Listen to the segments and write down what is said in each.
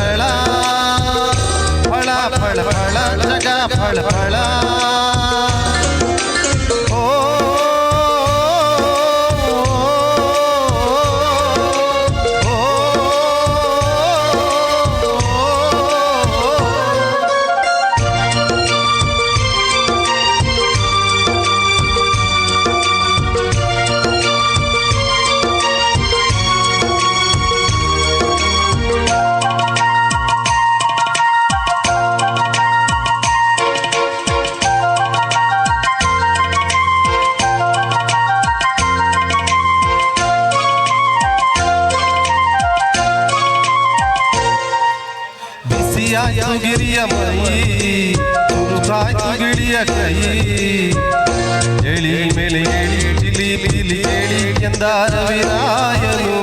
ಫಳ ಫಳ ಫಳ ಫಳ ಜಗ ಫಳ ಫಳ ಗಿರಿಯ ಮೈ ತುರುಕಾಯ್ತು ಗಿಳಿಯ ಕೈ ಎಳಿ ಮೇಲೆ ಎಳಿ ತಿಳಿ ತಿಳಿ ಎಳಿ ಎಂದ ರವಿರಾಯನು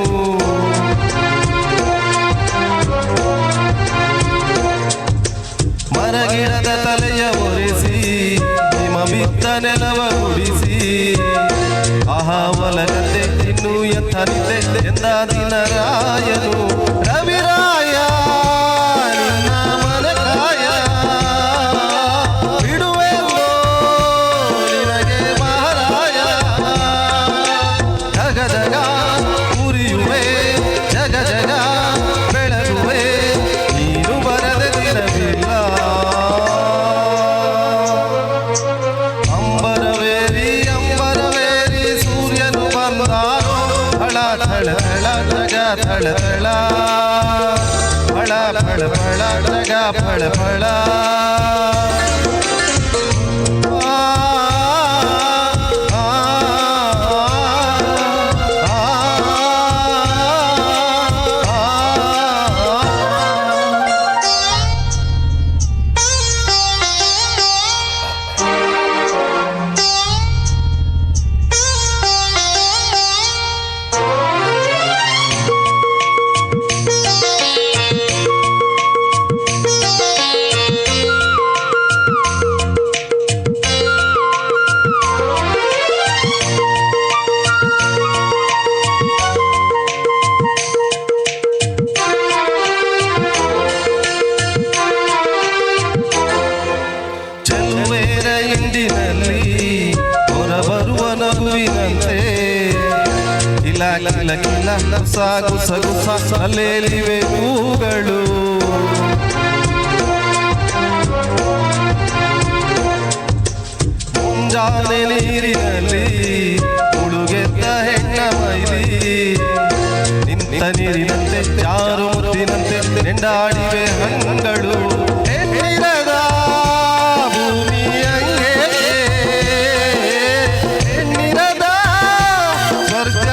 ಮರಗಿಡದ ತಲೆಯ ಒರೆಸಿ ಹಿಮ ಬಿದ್ದ ನೆಲವ ಗುಡಿಸಿ ಆಹಾ ಒಲಗತೆ ಇನ್ನು ಎತ್ತ ನಿದ್ದೆ ಎಂದ ದಿನರಾಯನು ರವಿರಾಯ ಫಳ ಫಳ ಫಳ ಫಳ ಫಳ ಜಗ ಫಳ ಫಳ ಕಿಲ ಕಿಲ ಸಾಗು ಸಗು ಅಲ್ಲೇಲಿವೆ ಹೂಗಳು ಮುಂಜಾನೆ ನೀರಿನಲ್ಲಿ ಹುಡುಗೆದ್ದ ಹೆಣ್ಣ ಮೈಲಿ ನಿಂತ ನೀರಿನಂತೆ ಚಾರು ಮುತ್ತಿನಂತೆ ನೆಂಡಾಡಿವೆ ಹಂಗಳು ಹೆಣ್ಣಿರದ ಭೂಮಿ ಹಂಗೆ ಹೆಣ್ಣಿರದ ಸ್ವರ್ಗ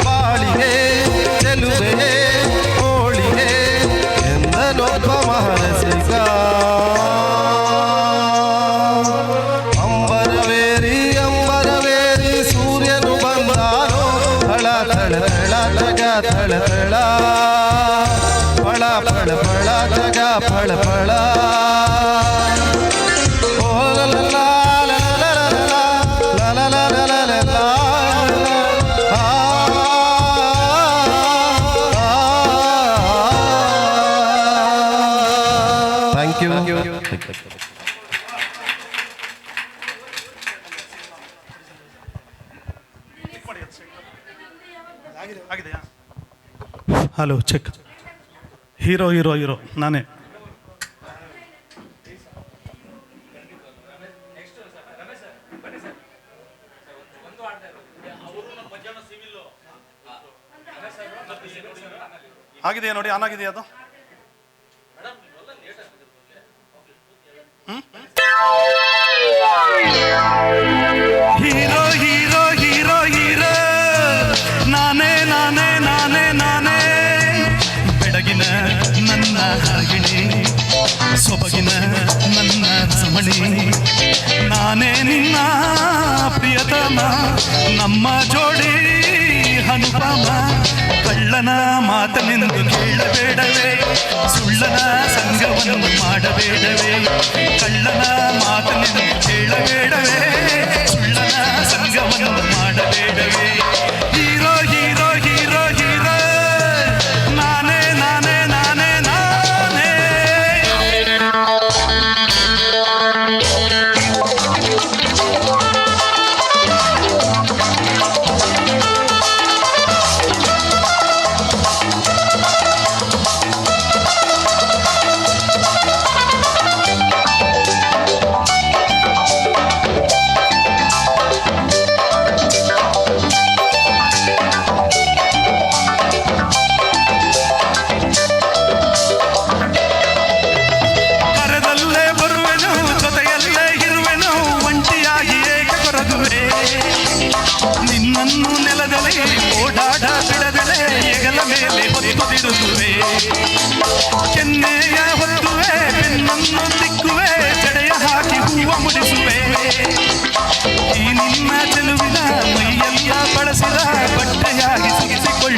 ಬಾಳಿಗೆ ಚೆಲುವೆ ಹೋಳಿಗೆ ಎಂದನೊಬ್ಬ ಮಹರಸಿಗ ಅಂಬರವೇರಿ ಅಂಬರವೇರಿ ಸೂರ್ಯನು ಬಂದಾನೋ ಥಳ ಥಳ ಥಳ ಜಗ ಥಳ ಥಳ ಫಳ ಫಳ ಫಳ ಜಗ ಫಳ ಫಳ hello check hero hero hero ನಾನೇ ಆಗಿದೆಯಾ ನೋಡಿ ಆನ್ ಆಗಿದೆಯಾ ಅದು ಹೀರೋ ಹೀರೋ ಹೀರೋ ಹೀರೋ ನಾನೇ ನಾನೇ ನಾನೇ ನಾನೇ ಬೆಳಗಿನ ನನ್ನ ಹಾಗಿಣಿ ಸೊಬಗಿನ ನನ್ನ ಸಮಣಿ ನಾನೇ ನಿನ್ನ ಪ್ರಿಯತಮ ನಮ್ಮ ಜೋಡಿ ಹನುಪಮ ಕಳ್ಳನ ಮಾತನೆಂದು ಕೇಳಬೇಡವೇ ಸುಳ್ಳನ ಸಂಗವನ್ನು ಮಾಡಬೇಡವೇ ಕಳ್ಳನ ಮಾತನೆಂದು ಕೇಳಬೇಡವೇ ಸುಳ್ಳನ ಸಂಗವನ್ನು ಮಾಡಬೇಡವೇ ಹೀರೋ ಹೀರೋ ಹೀರೋ ಹೀರೋ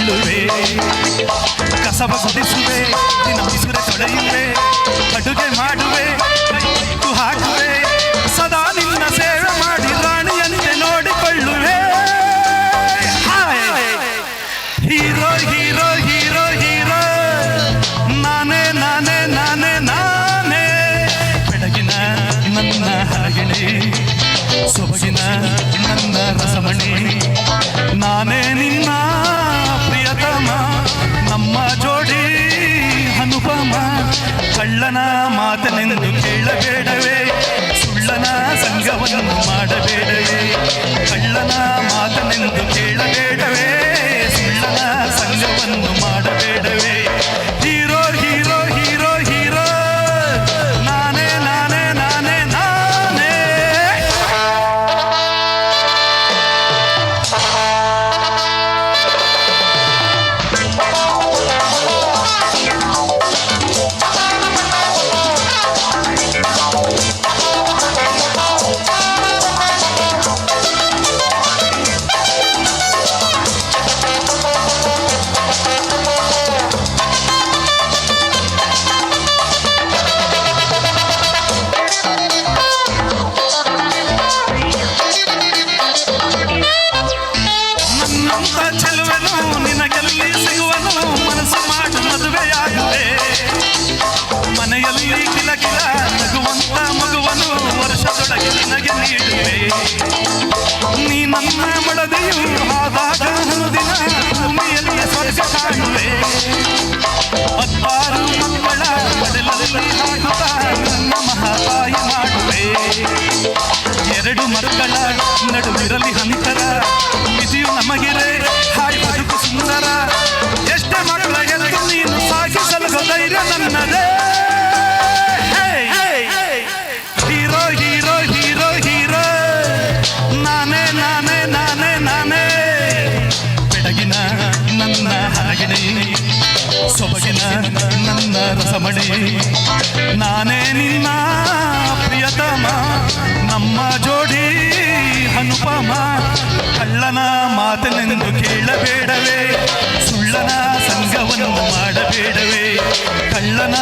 ಮಾಡಿಕೊಳ್ಳುವೆ ಕಸವ ಗುಡಿಸುವೆ ದಿನ ಬಿಸುರೆ ತೊಳೆಯುವೆ ಅಡುಗೆ ಮಾಡುವೆ ಕೈತು ಹಾಕುವೆ ಸದಾ ನಿನ್ನ ಸೇವೆ ಮಾಡಿ ರಾಣಿಯಂತೆ ನೋಡಿಕೊಳ್ಳುವೆ ಹೀರೋ ಹೀರೋ ಹೀರೋ ಹೀರೋ ನಾನೇ ನಾನೇ ನಾನೇ ನಾನೇ ಬೆಳಗಿನ ನನ್ನ ಹಾಗಿಣಿ ಸೊಬಗಿನ ನನ್ನ ರಸಮಣಿ ನಾನೇ ನಿನ್ನ ಪ್ರಿಯತಮ ನಮ್ಮ ಜೋಡಿ ಅನುಪಮ ಕಳ್ಳನ ಮಾತನೆಂದು ಕೇಳಬೇಡವೇ ಸುಳ್ಳನ ಸಂಗವನ್ನು ಮಾಡಬೇಡವೇ ಕಳ್ಳನ ಮಾತನೆಂದು ಕೇಳಬೇಡವೇ ಸುಳ್ಳನ ಸಂಗವನ್ನು ಮಾಡಬೇಡವೇ ಹೀರೋ ಹೀರೋ ಹೀರೋ ಹೀರೋ ನಾನೇ ನಾನೇ ನಾನೇ ನಾನೇ ನನ್ನಂತ ಚೆಲುವೆನು ನಿನಗೆಲ್ಲಿ ಸಿಗುವನು ಮನಸ್ಸು ಮಾಡು ಮದುವೆಯಾಗುವೆ ಮನೆಯಲ್ಲಿ ಕಿಲ ಕಿಲ ನಗುವಂತ ಮಗುವನು ವರ್ಷದೊಳಗೆ ನಿನಗೆ ನೀಡುವೆ ನೀ ನನ್ನ ಮಡದೆಯು ಆದಾಗ ದಿನ ಭೂಮಿಯಲ್ಲಿ ಸ್ವರ್ಗ ಕಾಣುವೆ ಹತ್ತಾರು ಮಕ್ಕಳ ಮಡಲಲ್ಲಿ ಹಾಕುತ್ತಾ ನನ್ನ ಮಹಾತಾಯಿ ಮಾಡುವೆ ಎರಡು ಮಕ್ಕಳ ನಡುವಿರಲಿ ಅಂತರ ವಿಧಿಯು ನಮಗಿರೆ ಹಾಯ್ ಬದುಕು ಸುಂದರ ಎಷ್ಟೇ ಮಕ್ಕಳ ಎದ್ದು ನೀನು ಸಾಗಿಸಲು ಧೈರ್ಯ ನನ್ನದೇ ಹೀರೋ ಹೀರೋ ಹೀರೋ ಹೀರೋ ನಾನೇ ನಾನೇ ನಾನೇ ನಾನೇ ಬೆಳಗಿನ ನನ್ನ ಹಾಗಿಣಿ ಸೊಬಗಿನ ನನ್ನ ರಸಮಣಿ ನಾನೇ ನಿನ್ನ ಪ್ರಿಯತಮ ನಮ್ಮ ಜೋಡಿ ಅನುಪಮ ಕಳ್ಳನ ಮಾತನೆಂದು ಕೇಳಬೇಡವೇ ಸುಳ್ಳನ ಸಂಗವನ್ನು ಮಾಡಬೇಡವೇ ಕಳ್ಳನ